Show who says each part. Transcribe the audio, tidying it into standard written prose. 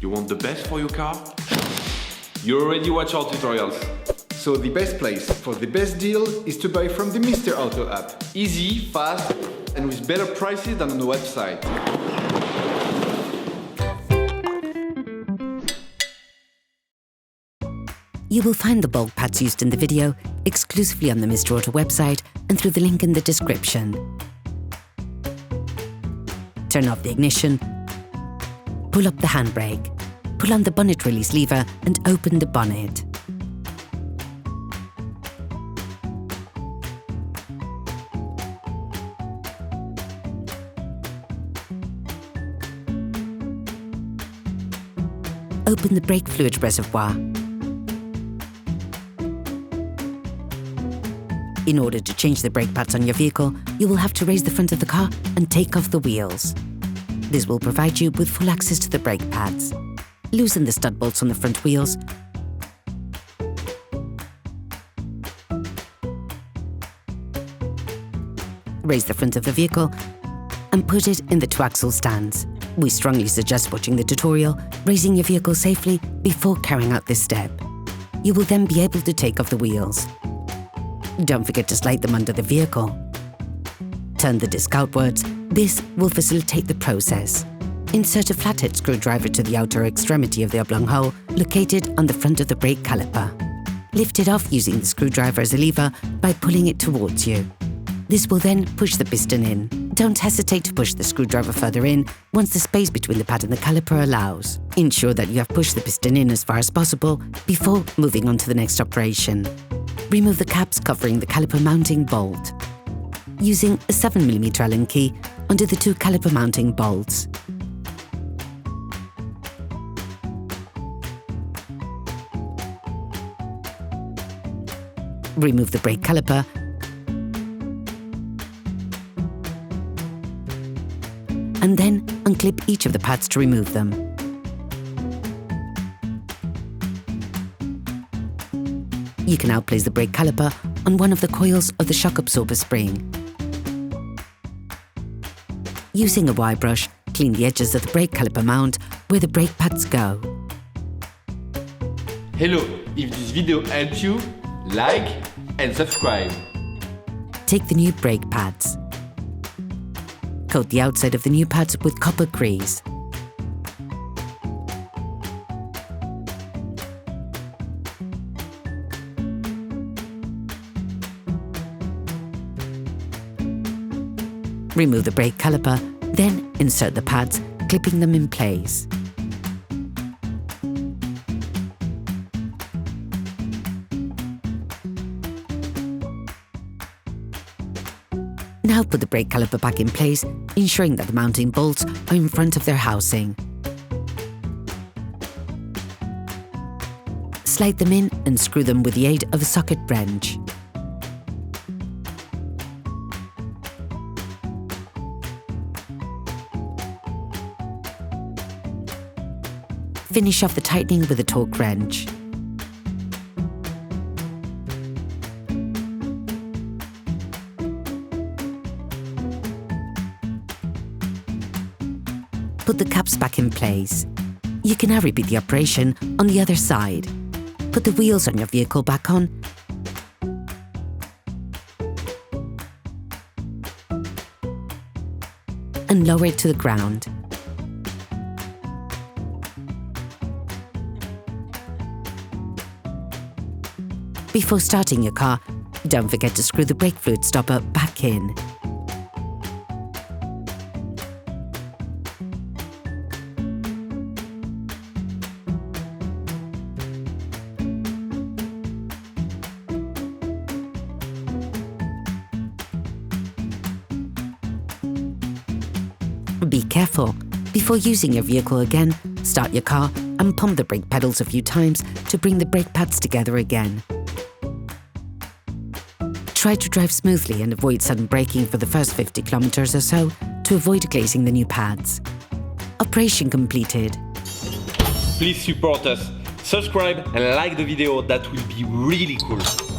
Speaker 1: You want the best for your car? You already watch our tutorials.
Speaker 2: So the best place for the best deal is to buy from the Mr. Auto app. Easy, fast, and with better prices than on the website.
Speaker 3: You will find the bulk pads used in the video exclusively on the Mr. Auto website and through the link in the description. Turn off the ignition, pull up the handbrake, pull on the bonnet release lever and open the bonnet. Open the brake fluid reservoir. In order to change the brake pads on your vehicle, you will have to raise the front of the car and take off the wheels. This will provide you with full access to the brake pads. Loosen the stud bolts on the front wheels. Raise the front of the vehicle and put it in the two-axle stands. We strongly suggest watching the tutorial, raising your vehicle safely before carrying out this step. You will then be able to take off the wheels. Don't forget to slide them under the vehicle. Turn the disc outwards. This will facilitate the process. Insert a flathead screwdriver to the outer extremity of the oblong hole located on the front of the brake caliper. Lift it off using the screwdriver as a lever by pulling it towards you. This will then push the piston in. Don't hesitate to push the screwdriver further in once the space between the pad and the caliper allows. Ensure that you have pushed the piston in as far as possible before moving on to the next operation. Remove the caps covering the caliper mounting bolt. Using a 7mm Allen key under the two caliper mounting bolts. Remove the brake caliper and then unclip each of the pads to remove them. You can now place the brake caliper on one of the coils of the shock absorber spring. Using a wire brush, clean the edges of the brake caliper mount where the brake pads go.
Speaker 1: Hello, if this video helped you, like and subscribe.
Speaker 3: Take the new brake pads. Coat the outside of the new pads with copper grease. Remove the brake caliper, then insert the pads, clipping them in place. Now put the brake caliper back in place, ensuring that the mounting bolts are in front of their housing. Slide them in and screw them with the aid of a socket wrench. Finish off the tightening with a torque wrench. Put the caps back in place. You can now repeat the operation on the other side. Put the wheels on your vehicle back on and lower it to the ground. Before starting your car, don't forget to screw the brake fluid stopper back in. Be careful. Before using your vehicle again, start your car and pump the brake pedals a few times to bring the brake pads together again. Try to drive smoothly and avoid sudden braking for the first 50 kilometers or so to avoid glazing the new pads. Operation completed.
Speaker 1: Please support us, subscribe and like the video, that will be really cool.